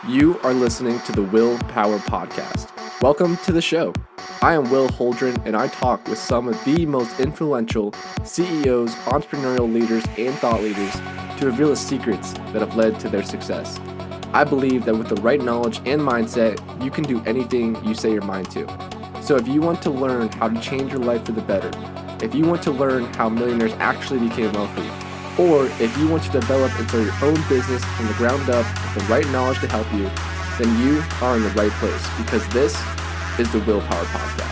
You are listening to the Will Power Podcast. Welcome to the show. I am Will Holdren, and I talk with some of the most influential CEOs, entrepreneurial leaders, and thought leaders to reveal the secrets that have led to their success. I believe that with the right knowledge and mindset, you can do anything you say your mind to. So if you want to learn how to change your life for the better, if you want to learn how millionaires actually became wealthy, or if you want to develop and start your own business from the ground up with the right knowledge to help you, then you are in the right place because this is the Willpower Podcast.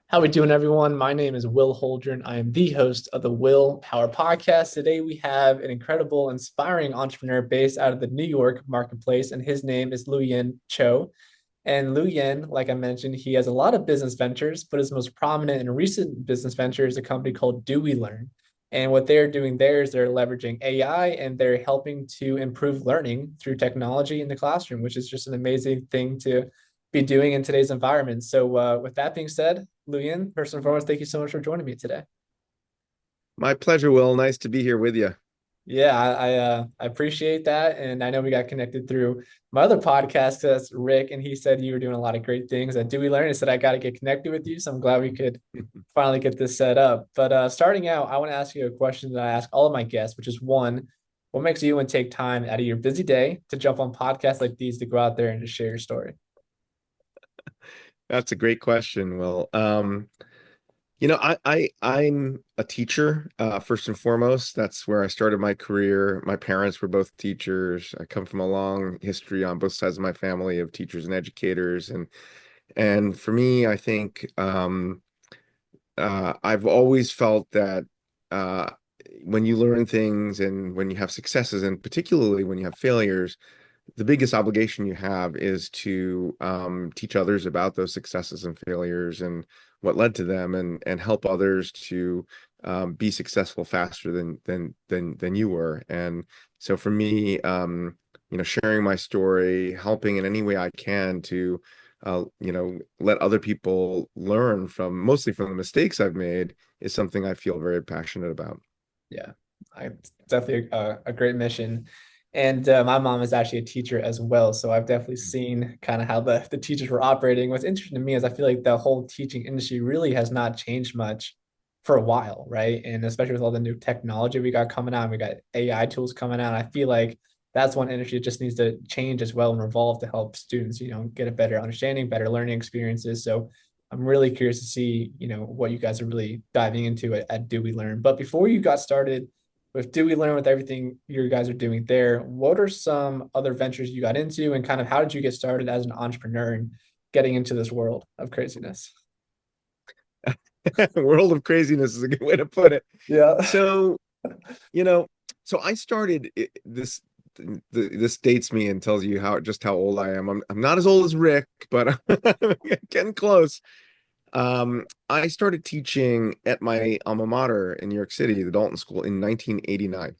How we doing, everyone? My name is Will Holdren. I am the host of the Willpower Podcast. Today we have an incredible, inspiring entrepreneur based out of the New York marketplace, and his name is Luyen Chou. And Luyen, like I mentioned, he has a lot of business ventures, but his most prominent and recent business venture is a company called DeweyLearn. And what they're doing there is they're leveraging AI and they're helping to improve learning through technology in the classroom, which is just an amazing thing to be doing in today's environment. So with that being said, Luyen, first and foremost, thank you so much for joining me today. My pleasure, Will. Nice to be here with you. Yeah, I appreciate that. And I know we got connected through my other podcast, that's Rick, and he said you were doing a lot of great things at DeweyLearn. I said I got to get connected with you. So I'm glad we could finally get this set up. But starting out, I want to ask you a question that I ask all of my guests, which is one, what makes you and take time out of your busy day to jump on podcasts like these to go out there and just share your story? That's a great question, Will. I'm a teacher, first and foremost. That's where I started my career. My parents were both teachers. I come from a long history on both sides of my family of teachers and educators. And for me, I think I've always felt that uh, when you learn things and when you have successes, and particularly when you have failures, the biggest obligation you have is to teach others about those successes and failures and what led to them, and help others to be successful faster than you were. And so for me, sharing my story, helping in any way I can to let other people learn from mostly from the mistakes I've made is something I feel very passionate about. Yeah, it's definitely a great mission. And my mom is actually a teacher as well. So I've definitely seen kind of how the teachers were operating. What's interesting to me is I feel like the whole teaching industry really has not changed much for a while, right? And especially with all the new technology we got coming out, we got AI tools coming out. I feel like that's one industry that just needs to change as well and evolve to help students, get a better understanding, better learning experiences. So I'm really curious to see, what you guys are really diving into at DeweyLearn. But before you got started with DeweyLearn, with everything you guys are doing there, what are some other ventures you got into, and kind of how did you get started as an entrepreneur and getting into this world of craziness? World of craziness is a good way to put it. Yeah. So, you know, so I started this dates me and tells you how old I am. I'm not as old as Rick, but I'm getting close. I started teaching at my alma mater in New York City, the Dalton School, in 1989.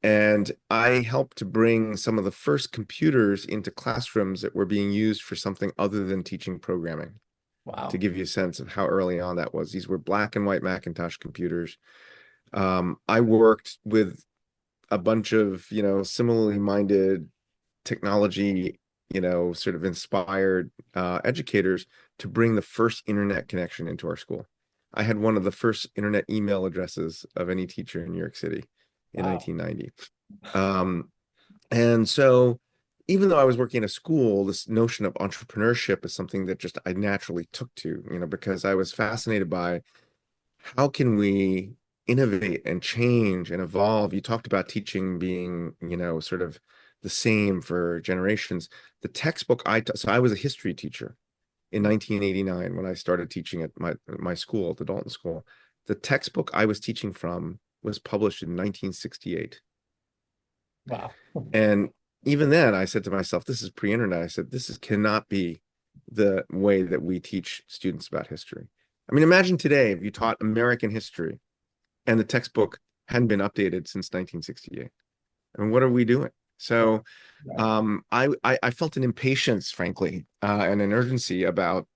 And I helped to bring some of the first computers into classrooms that were being used for something other than teaching programming, to Wow. give you a sense of how early on that was. These were black and white Macintosh computers. I worked with a bunch of, similarly minded technology, sort of inspired educators to bring the first internet connection into our school. I had one of the first internet email addresses of any teacher in New York City in Wow. 1990. And so even though I was working at a school, this notion of entrepreneurship is something that just I naturally took to, because I was fascinated by how can we innovate and change and evolve. You talked about teaching being, sort of the same for generations. The textbook so I was a history teacher in 1989 when I started teaching at my school, the Dalton School. The textbook I was teaching from was published in 1968. Wow. And even then, I said to myself, this is pre-internet. I said, cannot be the way that we teach students about history. I mean, imagine today if you taught American history and the textbook hadn't been updated since 1968. I mean, what are we doing? So Right. I felt an impatience, frankly, and an urgency about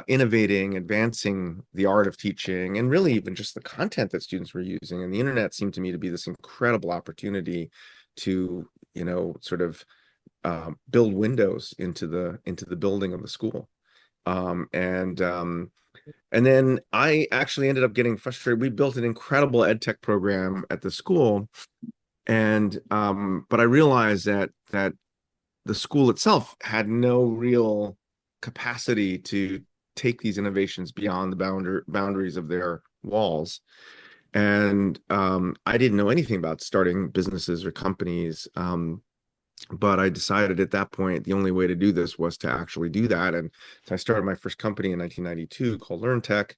innovating, advancing the art of teaching, and really even just the content that students were using. And the internet seemed to me to be this incredible opportunity to, sort of build windows into the building of the school. Um, and um, and then I actually ended up getting frustrated. We built an incredible ed tech program at the school, and but I realized that the school itself had no real capacity to take these innovations beyond the boundaries of their walls. And I didn't know anything about starting businesses or companies. But I decided at that point the only way to do this was to actually do that. And so I started my first company in 1992 called Learn Tech,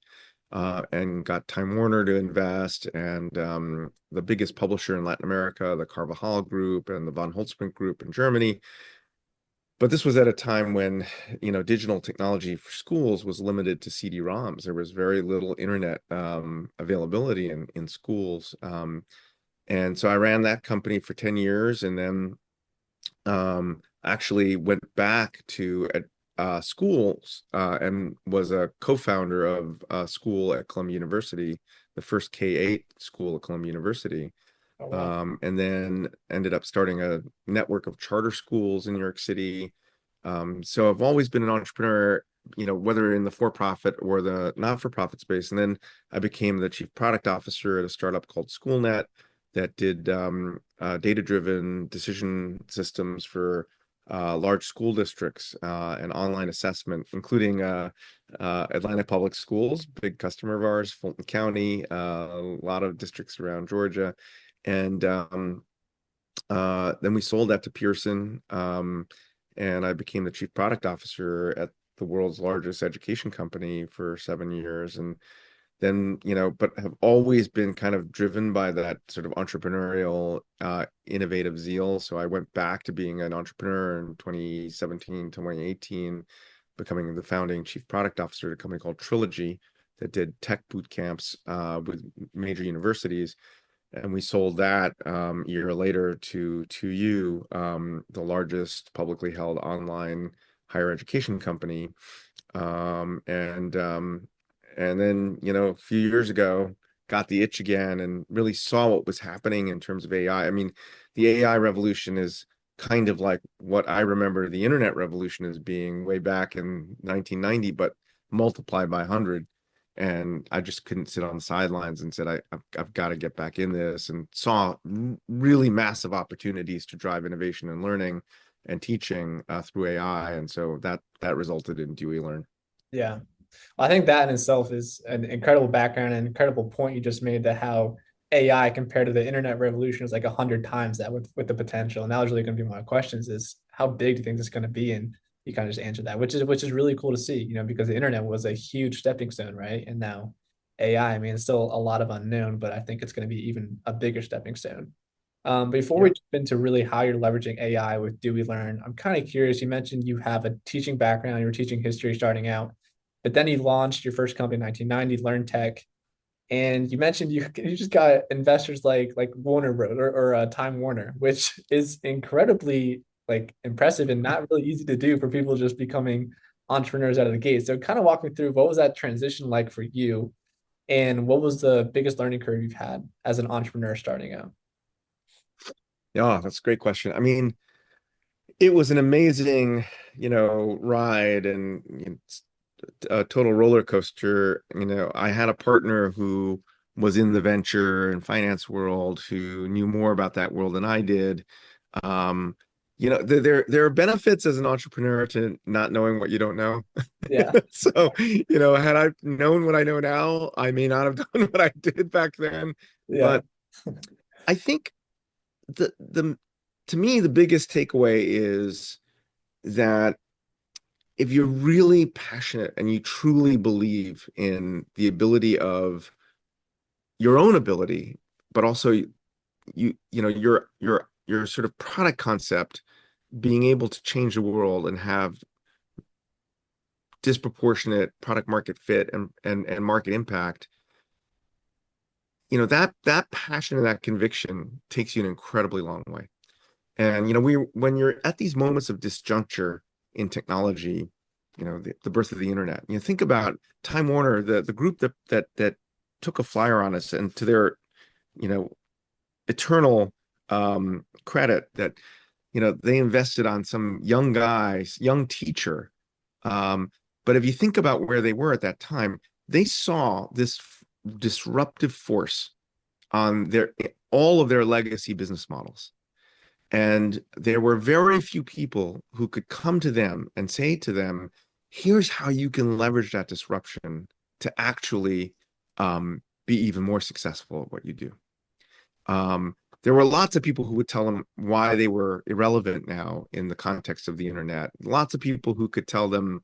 and got Time Warner to invest, and the biggest publisher in Latin America, the Carvajal Group and the von Holtzbrinck Group in Germany. But this was at a time when, digital technology for schools was limited to CD-ROMs. There was very little internet availability in schools. And so I ran that company for 10 years, and then actually went back to schools, and was a co-founder of a school at Columbia University, the first K-8 school at Columbia University. Oh, wow. And then ended up starting a network of charter schools in New York City. So I've always been an entrepreneur, whether in the for-profit or the not-for-profit space. And then I became the chief product officer at a startup called SchoolNet that did data-driven decision systems for large school districts, and online assessment, including Atlanta Public Schools, big customer of ours, Fulton County, a lot of districts around Georgia. And then we sold that to Pearson, and I became the chief product officer at the world's largest education company for 7 years. And then, but have always been kind of driven by that sort of entrepreneurial, innovative zeal. So I went back to being an entrepreneur in 2017 to 2018, becoming the founding chief product officer at a company called Trilogy that did tech boot camps with major universities. And we sold that a year later to 2U, the largest publicly held online higher education company. And then, a few years ago, got the itch again and really saw what was happening in terms of AI. I mean, the AI revolution is kind of like what I remember the internet revolution as being way back in 1990, but multiplied by 100. And I just couldn't sit on the sidelines, and said, I've got to get back in this, and saw really massive opportunities to drive innovation and learning and teaching through AI. And so that resulted in DeweyLearn. Yeah. I think that in itself is an incredible background and incredible point you just made, that how AI compared to the internet revolution is like 100 times that with the potential. And that was really going to be one of my questions, is how big do you think this is going to be? And you kind of just answered that, which is really cool to see, because the internet was a huge stepping stone, right? And now AI, I mean, it's still a lot of unknown, but I think it's going to be even a bigger stepping stone. Before we Yeah. jump into really how you're leveraging AI with DeweyLearn, I'm kind of curious. You mentioned you have a teaching background, you were teaching history starting out, but then you launched your first company in 1990, Learn Tech, and you mentioned you just got investors like Warner Bros. or Time Warner, which is incredibly like impressive and not really easy to do for people just becoming entrepreneurs out of the gate. So kind of walk me through, what was that transition like for you, and what was the biggest learning curve you've had as an entrepreneur starting out? Yeah, that's a great question. I mean, it was an amazing, ride, and a total roller coaster. I had a partner who was in the venture and finance world, who knew more about that world than I did. Um, there are benefits as an entrepreneur to not knowing what you don't know. Yeah, So, had I known what I know now, I may not have done what I did back then. yeah, But I think the to me, the biggest takeaway is that if you're really passionate and you truly believe in the ability of your own ability, but also your sort of product concept being able to change the world and have disproportionate product market fit and market impact, that passion and that conviction takes you an incredibly long way. And when you're at these moments of disjuncture in technology, the birth of the internet. Think about Time Warner, the group that took a flyer on us, and to their, you know, eternal credit, that they invested on some young guy, young teacher. Um, but if you think about where they were at that time, they saw this disruptive force on all of their legacy business models. And there were very few people who could come to them and say to them, here's how you can leverage that disruption to actually be even more successful at what you do. There were lots of people who would tell them why they were irrelevant now in the context of the internet. Lots of people who could tell them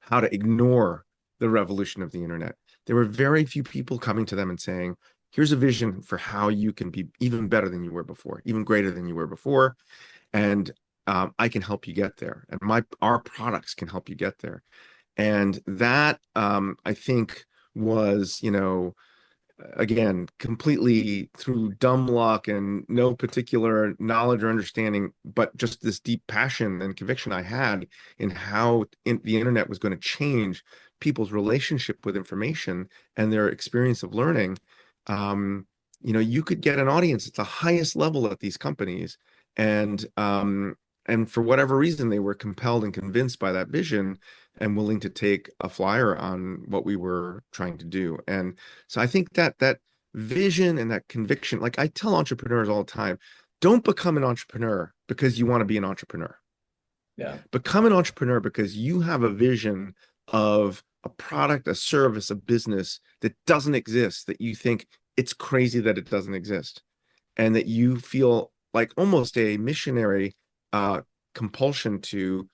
how to ignore the revolution of the internet. There were very few people coming to them and saying, here's a vision for how you can be even better than you were before, even greater than you were before. And I can help you get there. And our products can help you get there. And that, I think, was, again, completely through dumb luck and no particular knowledge or understanding, but just this deep passion and conviction I had in how the internet was going to change people's relationship with information and their experience of learning. You could get an audience at the highest level at these companies, and for whatever reason, they were compelled and convinced by that vision and willing to take a flyer on what we were trying to do. And so I think that vision and that conviction, like I tell entrepreneurs all the time, don't become an entrepreneur because you want to be an entrepreneur. Yeah. Become an entrepreneur because you have a vision of a product, a service, a business that doesn't exist, that you think it's crazy that it doesn't exist, and that you feel like almost a missionary compulsion to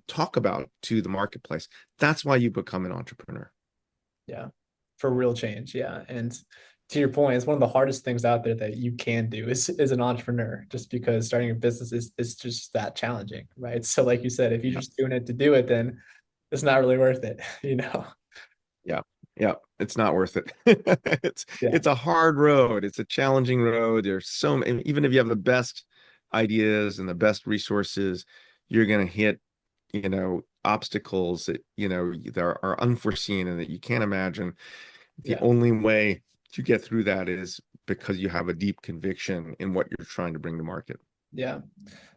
talk about to the marketplace. That's why you become an entrepreneur. Yeah. For real change. Yeah. And to your point, it's one of the hardest things out there that you can do is an entrepreneur, just because starting a business is just that challenging, right? So like you said, if you're Yeah. just doing it to do it, then it's not really worth it, Yeah. Yeah. It's not worth it. It's Yeah. it's a hard road. It's a challenging road. There's so many, even if you have the best ideas and the best resources, you're going to hit, obstacles that are unforeseen and that you can't imagine. The Yeah. only way to get through that is because you have a deep conviction in what you're trying to bring to market. Yeah.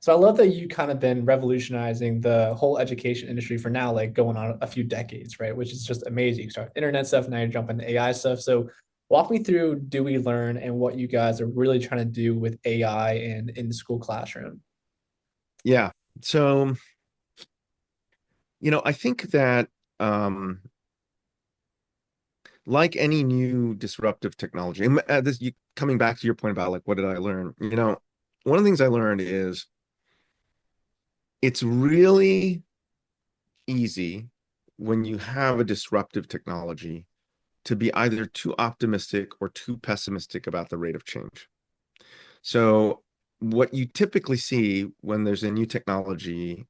So I love that you kind of been revolutionizing the whole education industry for now, like going on a few decades, right? Which is just amazing. You start internet stuff, now you're jumping to AI stuff. So walk me through DeweyLearn and what you guys are really trying to do with AI and in the school classroom. Yeah. So, I think that like any new disruptive technology, and coming back to your point about like what did I learn? One of the things I learned is it's really easy when you have a disruptive technology to be either too optimistic or too pessimistic about the rate of change. So what you typically see when there's a new technology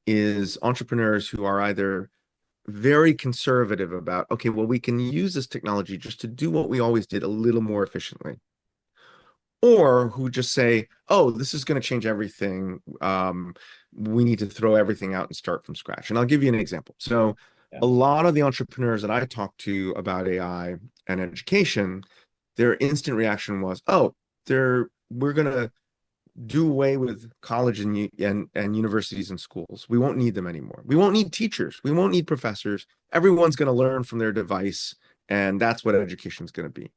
is entrepreneurs who are either very conservative about, okay, well, we can use this technology just to do what we always did a little more efficiently, or who just say, oh, this is going to change everything. We need to throw everything out and start from scratch. And I'll give you an example. So Yeah. a lot of the entrepreneurs that I talk to about AI and education, their instant reaction was, oh, we're going to do away with college and universities and schools. We won't need them anymore. We won't need teachers. We won't need professors. Everyone's going to learn from their device, and that's what education is going to be.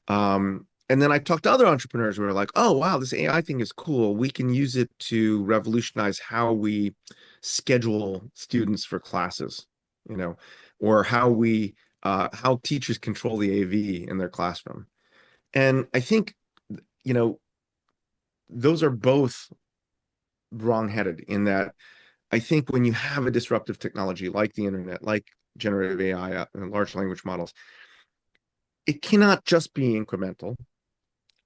And then I talked to other entrepreneurs who are like, oh, wow, this AI thing is cool. We can use it to revolutionize how we schedule students for classes, or how teachers control the AV in their classroom. And I think, you know, those are both wrong-headed in that I think when you have a disruptive technology like the internet, like generative AI and large language models, it cannot just be incremental,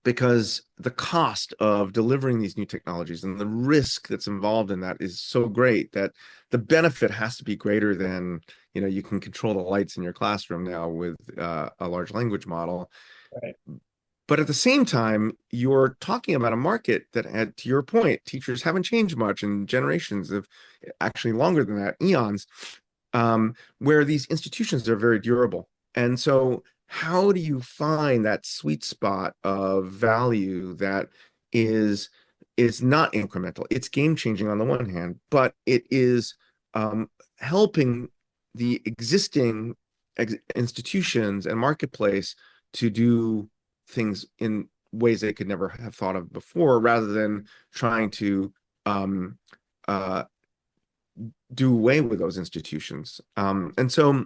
because the cost of delivering these new technologies and the risk that's involved in that is so great that the benefit has to be greater than, you can control the lights in your classroom now with a large language model. Right. But at the same time, you're talking about a market that had, to your point, teachers haven't changed much in generations of actually longer than that, eons, where these institutions are very durable. And so, how do you find that sweet spot of value that is is not incremental? It's game changing on the one hand, but it is helping the existing institutions and marketplace to do things in ways they could never have thought of before, rather than trying to um, uh, do away with those institutions. And so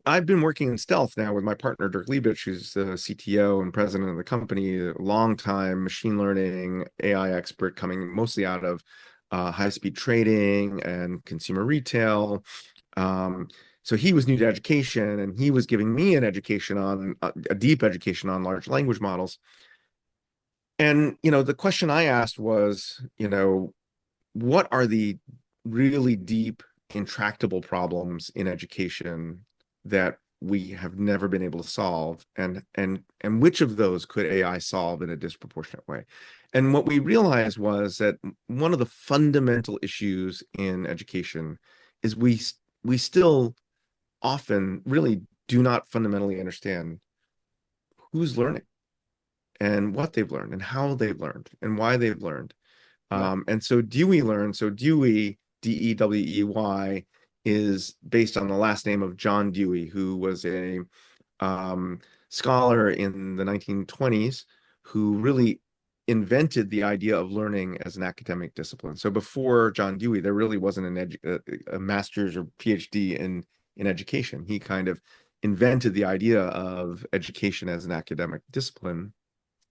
I've been working in stealth now with my partner Dirk Liebich, who's the CTO and president of the company, a long time machine learning AI expert coming mostly out of high-speed trading and consumer retail. Um, so he was new to education, and he was giving me an education on a deep education on large language models. And the question I asked was, what are the really deep, intractable problems in education that we have never been able to solve, and which of those could AI solve in a disproportionate way? And what we realized was that one of the fundamental issues in education is we still often really do not fundamentally understand who's learning and what they've learned and how they've learned and why they've learned. Yeah. And so DeweyLearn, so Dewey, Dewey, is based on the last name of John Dewey, who was a scholar in the 1920s who really invented the idea of learning as an academic discipline. So before John Dewey, there really wasn't a master's or PhD in education. He kind of invented the idea of education as an academic discipline,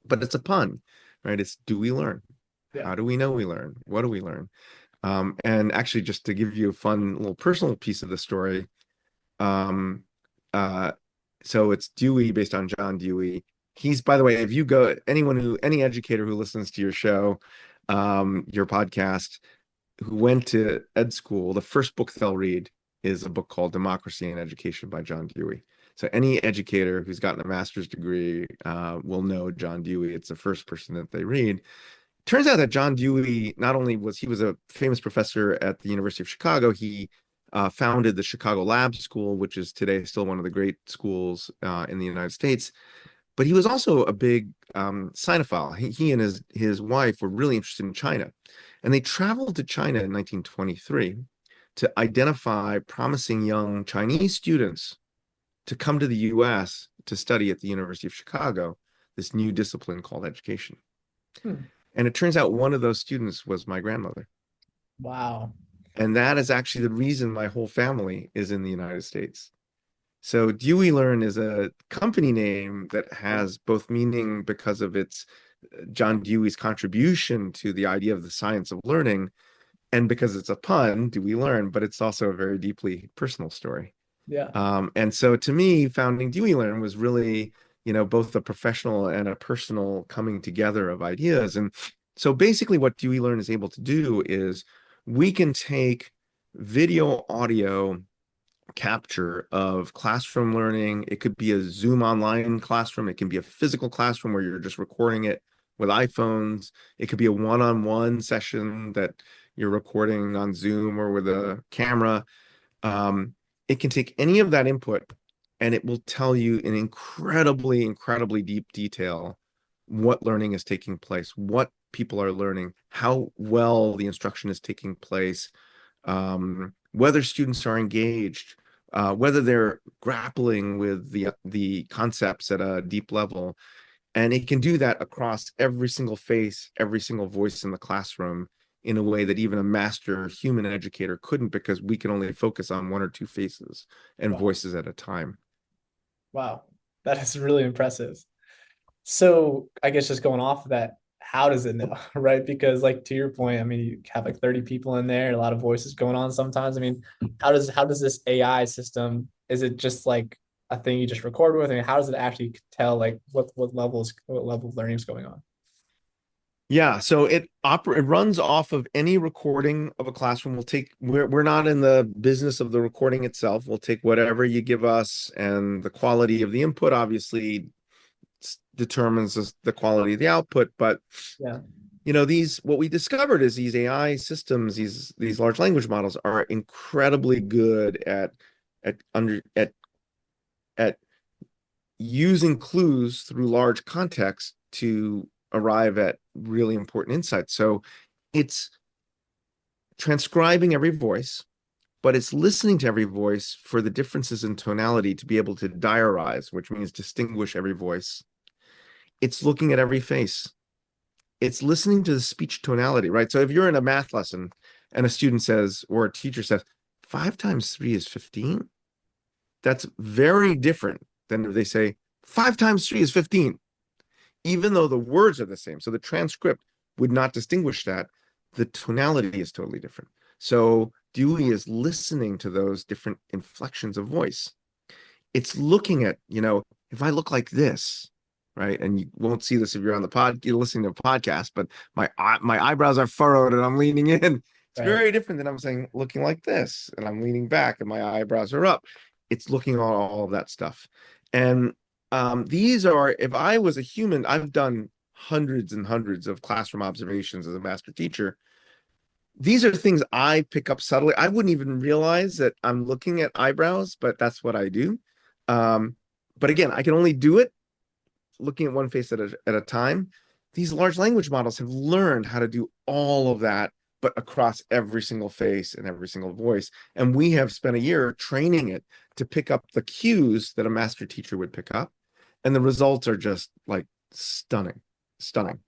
but it's a pun, right? It's do we learn? Yeah. How do we know we learn? What do we learn? And actually, just to give you a fun little personal piece of the story, um, uh, so it's Dewey based on John Dewey. He's, by the way, if you go, any educator who listens to your show, your podcast, who went to ed school, the first book they'll read is a book called Democracy in Education by John Dewey. So any educator who's gotten a master's degree will know John Dewey. It's the first person that they read. Turns out that John Dewey, not only was he was a famous professor at the University of Chicago, he founded the Chicago Lab School, which is today still one of the great schools in the United States. But he was also a big Sinophile. He and his wife were really interested in China, and they traveled to China in 1923 to identify promising young Chinese students to come to the U.S. to study at the University of Chicago, this new discipline called education. Hmm. And it turns out one of those students was my grandmother. Wow. And that is actually the reason my whole family is in the United States. So DeweyLearn is a company name that has both meaning because of its John Dewey's contribution to the idea of the science of learning, and because it's a pun, DeweyLearn, but it's also a very deeply personal story. Yeah. And so to me, founding DeweyLearn was really, both a professional and a personal coming together of ideas. And so basically what DeweyLearn is able to do is we can take video, audio capture of classroom learning. It could be a Zoom online classroom. It can be a physical classroom where you're just recording it with iPhones. It could be a one-on-one session that you're recording on Zoom or with a camera. It can take any of that input, and it will tell you in incredibly, incredibly deep detail what learning is taking place, what people are learning, how well the instruction is taking place, whether students are engaged, whether they're grappling with the concepts at a deep level. And it can do that across every single face, every single voice in the classroom in a way that even a master human educator couldn't, because we can only focus on one or two faces and Wow. voices at a time. Wow. That is really impressive. So I guess just going off of that, how does it know, right? Because like to your point, I mean, you have like 30 people in there, a lot of voices going on sometimes. I mean, how does this AI system, is it just like a thing you just record with? I mean, how does it actually tell like what level of learning is going on? Yeah, so it runs off of any recording of a classroom. We're not in the business of the recording itself. We'll take whatever you give us, and the quality of the input obviously determines the quality of the output. But Yeah. these, what we discovered is these AI systems, these large language models are incredibly good at under at using clues through large context to arrive at really important insights. So it's transcribing every voice, but it's listening to every voice for the differences in tonality to be able to diarize, which means distinguish every voice. It's looking at every face. It's listening to the speech tonality, right? So if you're in a math lesson and a student says, or a teacher says, 5 times 3 is 15, that's very different than if they say, 5 times 3 is 15, even though the words are the same. So the transcript would not distinguish that. The tonality is totally different. So Dewey is listening to those different inflections of voice. It's looking at, if I look like this, right? And you won't see this if you're on the pod, you're listening to a podcast, but my eyebrows are furrowed and I'm leaning in. It's Right. very different than I'm saying looking like this and I'm leaning back and my eyebrows are up. It's looking at all of that stuff. And these are, if I was a human, I've done hundreds and hundreds of classroom observations as a master teacher. These are things I pick up subtly. I wouldn't even realize that I'm looking at eyebrows, but that's what I do. Um, but again, I can only do it looking at one face at a time. These large language models have learned how to do all of that, but across every single face and every single voice. And we have spent a year training it to pick up the cues that a master teacher would pick up. And the results are just like stunning, stunning.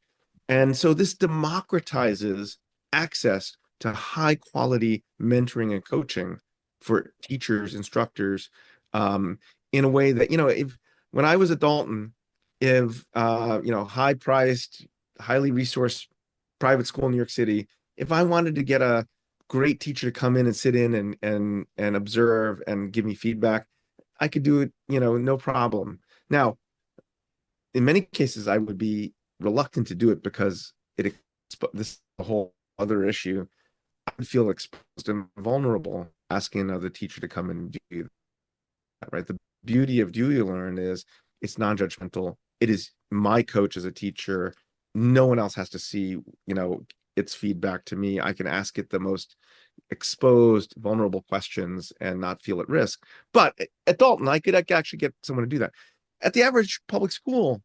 And so this democratizes access to high quality mentoring and coaching for teachers, instructors, um, in a way that, if when I was at Dalton, if high priced, highly resourced private school in New York City, if I wanted to get a great teacher to come in and sit in and observe and give me feedback, I could do it, no problem. Now, in many cases, I would be reluctant to do it because this is a whole other issue. I would feel exposed and vulnerable asking another teacher to come and do that, right? The beauty of DeweyLearn is it's non-judgmental. It is my coach as a teacher. No one else has to see, its feedback to me. I can ask it the most exposed, vulnerable questions and not feel at risk. But at Dalton, I could actually get someone to do that. At the average public school,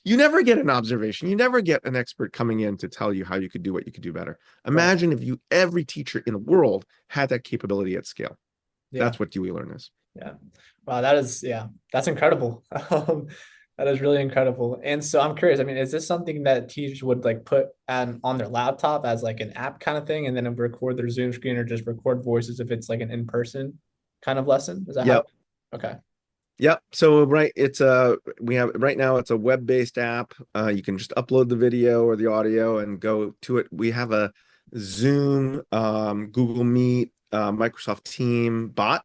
you never get an observation. You never get an expert coming in to tell you how you could do what you could do better. Right. Imagine if every teacher in the world had that capability at scale. Yeah. That's what DeweyLearn is. Yeah. Wow, yeah, that's incredible. That is really incredible. And so I'm curious, I mean, is this something that teachers would like put on their laptop as like an app kind of thing and then record their Zoom screen or just record voices if it's like an in-person kind of lesson? Is that how? Yep. Okay. Yep. So we have right now it's a web-based app. You can just upload the video or the audio and go to it. We have a Zoom, Google Meet, Microsoft Team bot.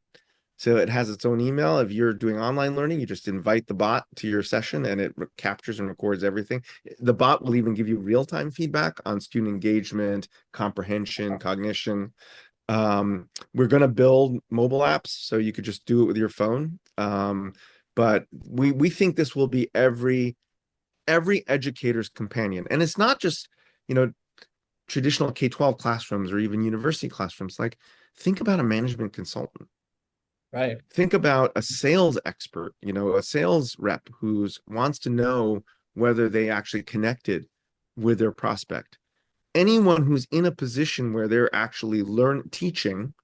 So it has its own email. If you're doing online learning, you just invite the bot to your session and it captures and records everything. The bot will even give you real-time feedback on student engagement, comprehension, cognition. We're going to build mobile apps so you could just do it with your phone. But we think this will be every educator's companion. And it's not just, traditional K-12 classrooms or even university classrooms. Like, think about a management consultant. Right. Think about a sales expert, a sales rep who wants to know whether they actually connected with their prospect. Anyone who's in a position where they're actually teaching,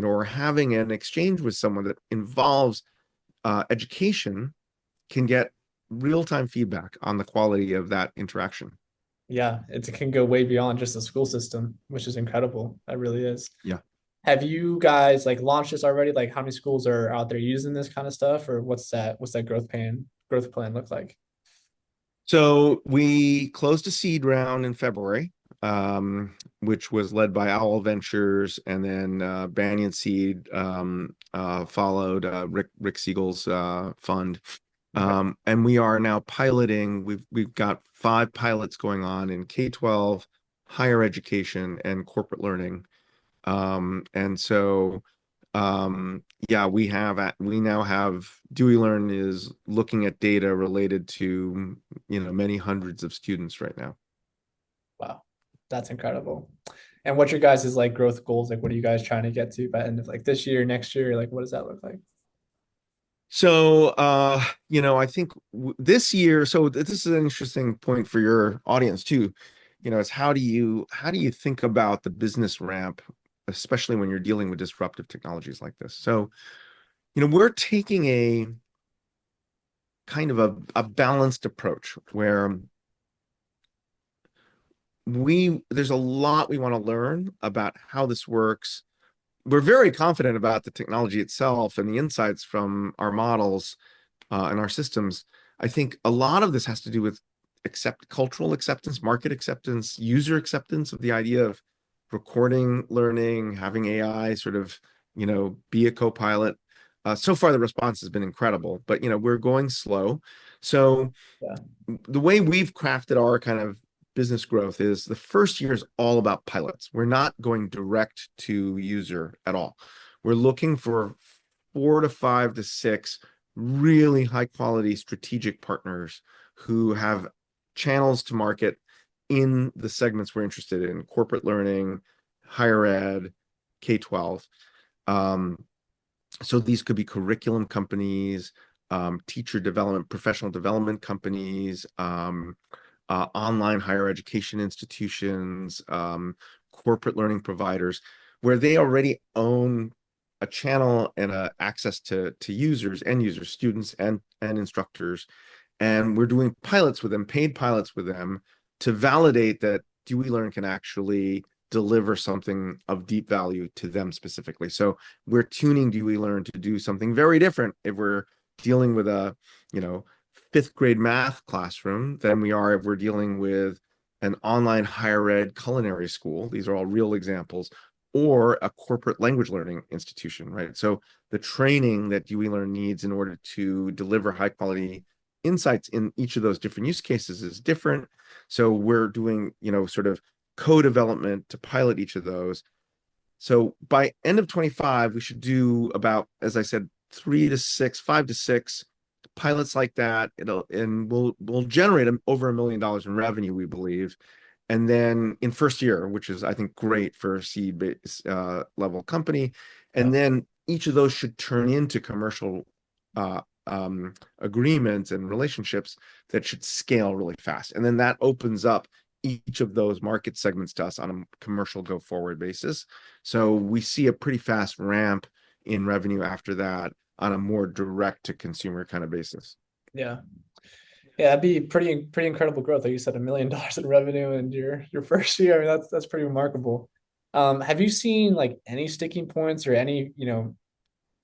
or having an exchange with someone that involves education can get real-time feedback on the quality of that interaction. Yeah, it can go way beyond just the school system, which is incredible. That really is. Yeah. Have you guys like launched this already? Like how many schools are out there using this kind of stuff or what's that growth plan look like? So we closed a seed round in February, which was led by Owl Ventures, and then Banyan Seed followed Rick Siegel's fund. Okay. And we are now piloting. We've got 5 pilots going on in K-12, higher education, and corporate learning. And so Yeah, we now have DeweyLearn is looking at data related to, many hundreds of students right now. Wow, that's incredible. And what's your guys' like growth goals? Like, what are you guys trying to get to by end of like this year, next year? Like, what does that look like? So, I think this year, so this is an interesting point for your audience too, is how do you think about the business ramp, especially when you're dealing with disruptive technologies like this? So, we're taking a kind of a balanced approach where there's a lot we want to learn about how this works. We're very confident about the technology itself and the insights from our models and our systems. I think a lot of this has to do with cultural acceptance, market acceptance, user acceptance of the idea of recording, learning, having AI sort of, be a co-pilot. So far, the response has been incredible, but we're going slow. So Yeah, the way we've crafted our kind of business growth is the first year is all about pilots. We're not going direct to user at all. We're looking for 4 to 5 to 6 really high quality strategic partners who have channels to market in the segments we're interested in: corporate learning, higher ed, K-12. Um, so these could be curriculum companies, teacher development, professional development companies, online higher education institutions, corporate learning providers, where they already own a channel and access to users, end users, students, and instructors. And we're doing pilots with them, paid pilots with them, to validate that DeweyLearn can actually deliver something of deep value to them specifically. So we're tuning DeweyLearn to do something very different if we're dealing with a, you know, fifth grade math classroom than we are if we're dealing with an online higher ed culinary school. These are all real examples, or a corporate language learning institution, right? So the training that DeweyLearn needs in order to deliver high quality insights in each of those different use cases is different. So we're doing, sort of co-development to pilot each of those. So by end of 25, we should do about, as I said, 3 to 6, 5 to 6 pilots like that. We'll generate over $1 million in revenue, we believe. And then in first year, which is, I think, great for a seed base, level company. yeah, And then each of those should turn into commercial uh, agreements and relationships that should scale really fast. And then that opens up each of those market segments to us on a commercial go forward basis. So we see a pretty fast ramp in revenue after that on a more direct to consumer kind of basis. yeah. Yeah, that'd be pretty incredible growth. Like you said, $1 million in revenue in your first year. I mean, that's pretty remarkable. Have you seen like any sticking points or any,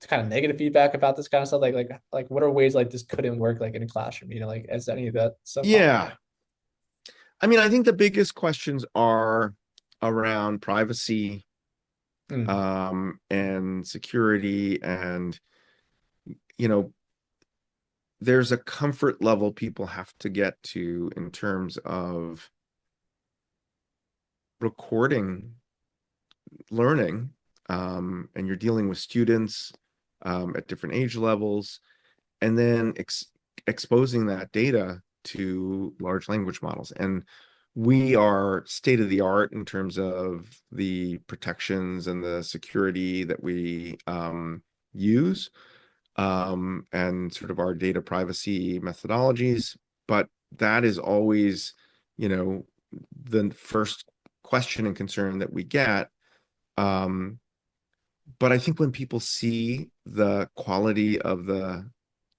kind of negative feedback about this kind of stuff? Like what are ways like this couldn't work like in a classroom? Like has any of that stuff popped? Yeah. I mean, I think the biggest questions are around privacy, Mm, and security, and, you know, there's a comfort level people have to get to in terms of recording learning, and you're dealing with students at different age levels, and then exposing that data to large language models. And we are state of the art in terms of the protections and the security that we use, and sort of our data privacy methodologies. But that is always, you know, the first question and concern that we get. Um, but I think when people see the quality of the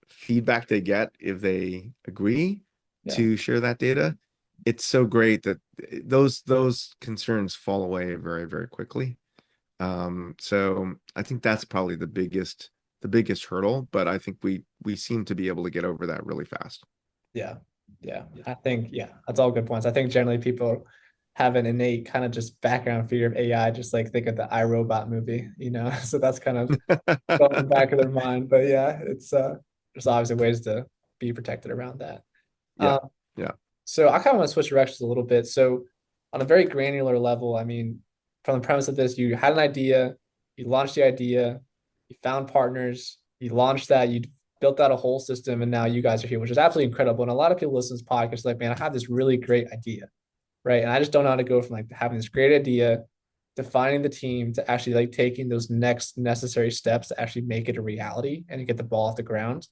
feedback they get if they agree yeah. to share that data, it's so great that those concerns fall away very, very quickly. So I think that's probably the biggest hurdle, but I think we seem to be able to get over that really fast. Yeah. Yeah. I think, yeah, that's all good points. I think generally people have an innate kind of just background fear of AI, just like think of the iRobot movie, So that's kind of going in the back of their mind. But yeah, it's there's obviously ways to be protected around that. Yeah. Um, Yeah. so I kind of want to switch directions a little bit. So on a very granular level, I mean, from the premise of this, you had an idea, you launched the idea, you found partners, you launched that, you built out a whole system, and now you guys are here, which is absolutely incredible. And a lot of people listen to this podcast like, man, I have this really great idea, right? And I just don't know how to go from like having this great idea, defining the team, to actually like taking those next necessary steps to actually make it a reality and get the ball off the ground.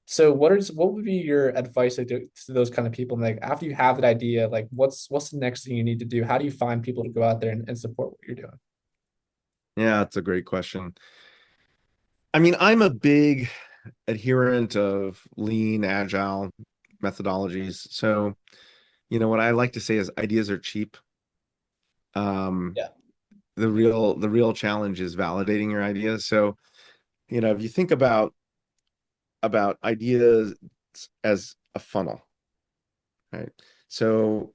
So what would be your advice like, to those kind of people? Like after you have that idea, like what's the next thing you need to do? How do you find people to go out there and support what you're doing? Yeah, it's a great question. I mean, I'm a big adherent of lean, agile methodologies. So, what I like to say is ideas are cheap. Um, Yeah. the real challenge is validating your ideas. So, if you think about ideas as a funnel, right? So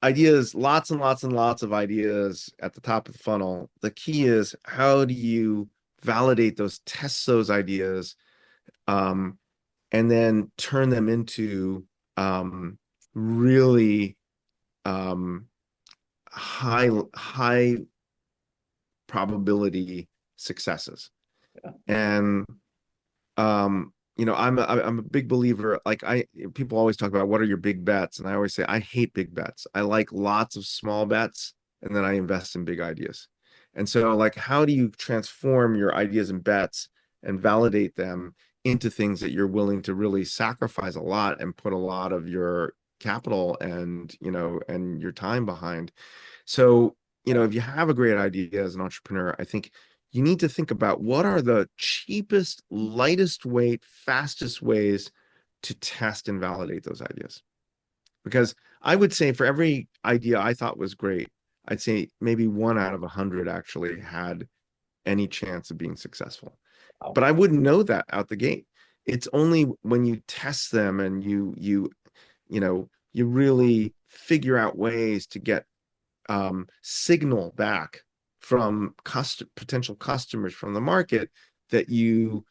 ideas, lots and lots and lots of ideas at the top of the funnel. The key is how do you validate those, test those ideas, um, and then turn them into really um, high probability successes. Yeah. And I'm a big believer. Like people always talk about what are your big bets, and I always say I hate big bets. I like lots of small bets, and then I invest in big ideas. And so, like, how do you transform your ideas and bets and validate them into things that you're willing to really sacrifice a lot and put a lot of your capital and and your time behind? So, Yeah. if you have a great idea as an entrepreneur, I think you need to think about what are the cheapest, lightest weight, fastest ways to test and validate those ideas. Because I would say for every idea I thought was great, I'd say maybe 1 out of 100 actually had any chance of being successful. Wow. But I wouldn't know that out the gate. It's only when you test them and you really figure out ways to get signal back from potential customers from the market that you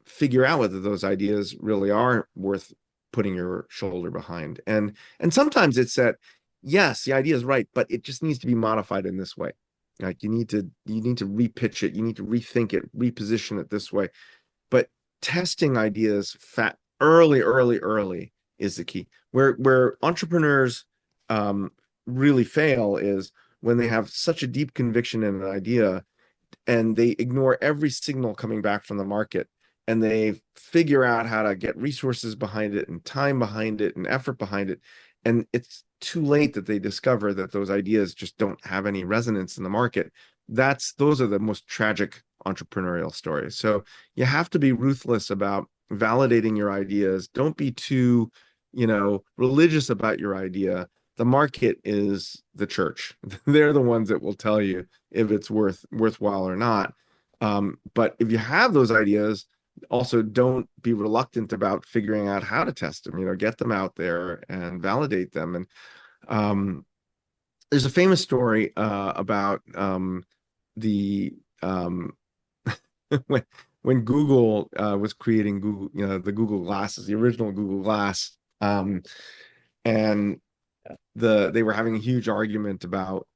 figure out whether those ideas really are worth putting your shoulder behind. And sometimes it's that, yes, the idea is right, but it just needs to be modified in this way. Like you need to repitch it, you need to rethink it, reposition it this way. But testing ideas early is the key. Where entrepreneurs really fail is when they have such a deep conviction in an idea and they ignore every signal coming back from the market, and they figure out how to get resources behind it and time behind it and effort behind it, and it's too late that they discover that those ideas just don't have any resonance in the market. Those are the most tragic entrepreneurial stories. So you have to be ruthless about validating your ideas. Don't be too religious about your idea. The market is the church. They're the ones that will tell you if it's worthwhile or not. But if you have those ideas, also don't be reluctant about figuring out how to test them. Get them out there and validate them. And there's a famous story about the when Google was creating Google, the Google glasses, the original Google Glass, and they were having a huge argument about,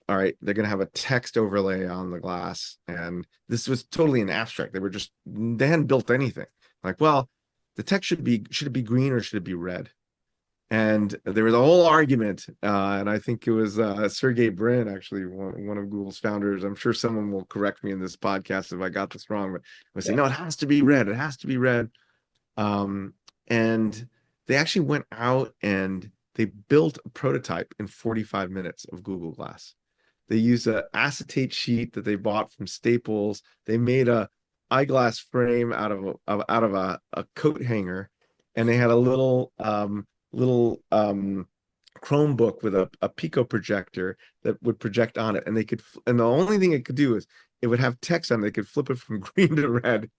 all right, they're going to have a text overlay on the glass. And this was totally an abstract. They hadn't built anything. Like, well, the text should it be green or should it be red? And there was a whole argument. And I think it was Sergey Brin, actually, one of Google's founders. I'm sure someone will correct me in this podcast if I got this wrong, but I was saying, Yeah. no, it has to be red. It has to be red. Um, and they actually went out and they built a prototype in 45 minutes of Google Glass. They used an acetate sheet that they bought from Staples. They made a eyeglass frame out of a coat hanger, and they had a little Chromebook with a Pico projector that would project on it, and and the only thing it could do is it would have text on it. They could flip it from green to red,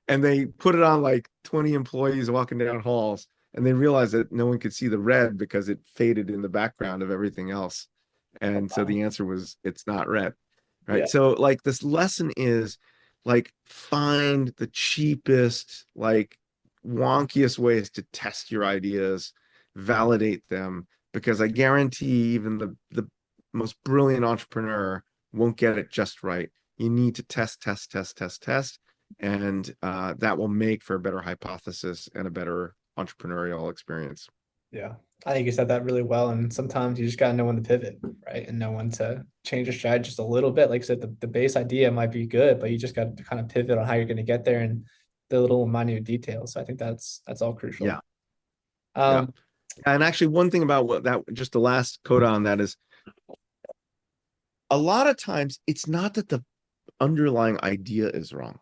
and they put it on like 20 employees walking down halls, and they realized that no one could see the red because it faded in the background of everything else. And so Wow. the answer was it's not red. Right. Yeah. So like this lesson is like find the cheapest, like wonkiest ways to test your ideas, validate them, because I guarantee even the most brilliant entrepreneur won't get it just right. You need to test, test, test, test, test, and that will make for a better hypothesis and a better entrepreneurial experience. Yeah. I think you said that really well. And sometimes you just got to know when to pivot, right? And know when to change your strategy just a little bit. Like I said, the base idea might be good, but you just got to kind of pivot on how you're going to get there and the little minute details. So I think that's all crucial. Yeah, yeah. Um, And actually, one thing about what that, just the last coda on that is, a lot of times it's not that the underlying idea is wrong,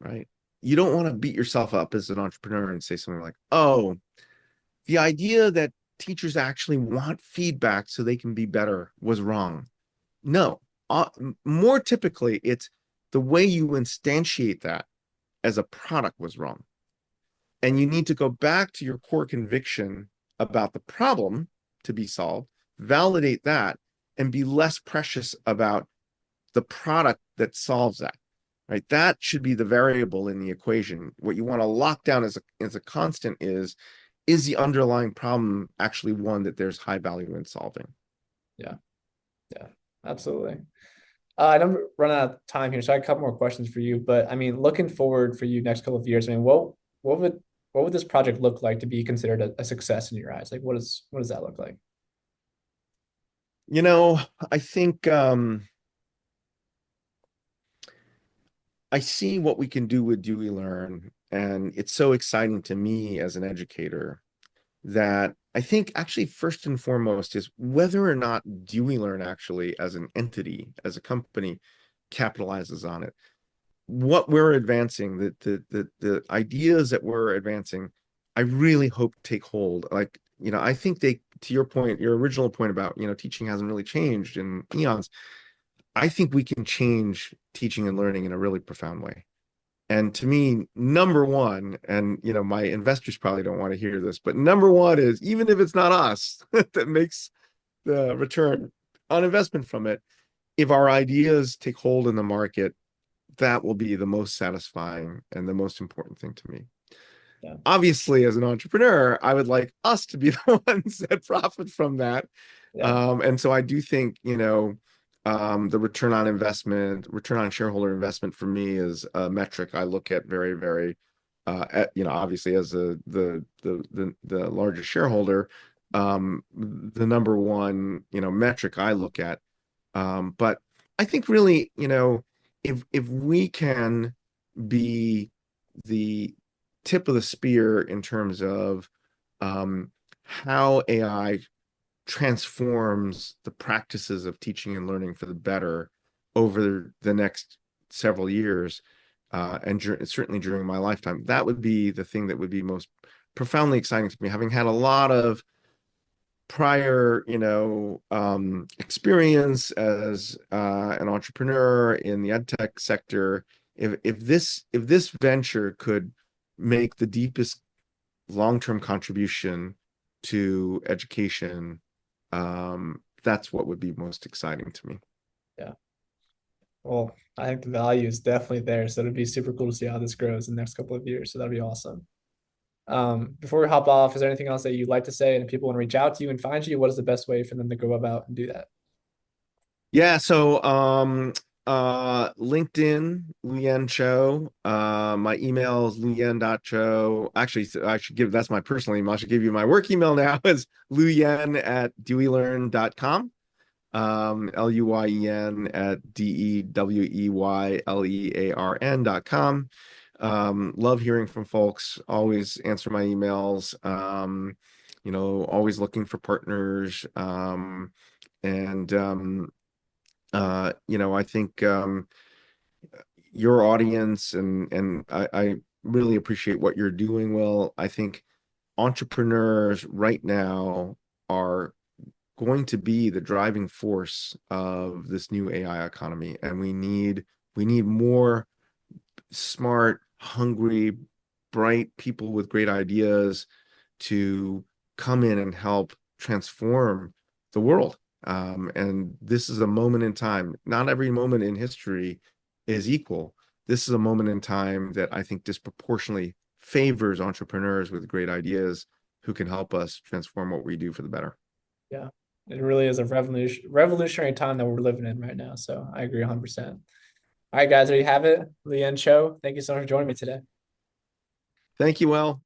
right? You don't want to beat yourself up as an entrepreneur and say something like, oh, the idea that teachers actually want feedback so they can be better was wrong. No, more typically, it's the way you instantiate that as a product was wrong. And you need to go back to your core conviction about the problem to be solved, validate that, and be less precious about the product that solves that. Right? That should be the variable in the equation. What you want to lock down as a constant is the underlying problem actually one that there's high value in solving? yeah, yeah, absolutely. I know we're running out of time here, so I have a couple more questions for you. But I mean, looking forward for you next couple of years, I mean, what would what would this project look like to be considered a success in your eyes? Like, what does that look like? You know, I think I see what we can do with DeweyLearn, and it's so exciting to me as an educator that I think actually first and foremost is whether or not DeweyLearn actually as an entity, as a company, capitalizes on it. What we're advancing, the ideas that we're advancing, I really hope take hold. Like, I think they, to your point, your original point about, teaching hasn't really changed in eons. I think we can change teaching and learning in a really profound way. And to me, number one, and my investors probably don't want to hear this, but number one is, even if it's not us that makes the return on investment from it, if our ideas take hold in the market, that will be the most satisfying and the most important thing to me. Yeah, Obviously, as an entrepreneur, I would like us to be the ones that profit from that. yeah, And so I do think, the return on investment, return on shareholder investment for me is a metric I look at very, very, obviously as the largest shareholder, the number one, metric I look at. But I think really, if we can be the tip of the spear in terms of how AI transforms the practices of teaching and learning for the better over the next several years, and certainly during my lifetime, that would be the thing that would be most profoundly exciting to me. Having had a lot of prior, experience as an entrepreneur in the ed tech sector, if this venture could make the deepest long-term contribution to education, that's what would be most exciting to me. yeah. Well, I think the value is definitely there. So it'd be super cool to see how this grows in the next couple of years. So that'd be awesome. Before we hop off, is there anything else that you'd like to say? And if people want to reach out to you and find you, what is the best way for them to go about and do that? Yeah, so LinkedIn, Luyen Chou. My email is luyen.chou. Actually, I should give, that's my personal email. I should give you my work email now, is luyen@deweylearn.com. LUYEN@DEWEYLEARN.com. Love hearing from folks. Always answer my emails. Always looking for partners. And I think your audience, and I really appreciate what you're doing, Will. I think entrepreneurs right now are going to be the driving force of this new AI economy, and we need more smart, hungry, bright people with great ideas to come in and help transform the world. And this is a moment in time. Not every moment in history is equal. This is a moment in time that I think disproportionately favors entrepreneurs with great ideas who can help us transform what we do for the better. Yeah, it really is a revolutionary time that we're living in right now. So I agree 100%. All right, guys, there you have it. Luyen Chou, thank you so much for joining me today. Thank you, Well.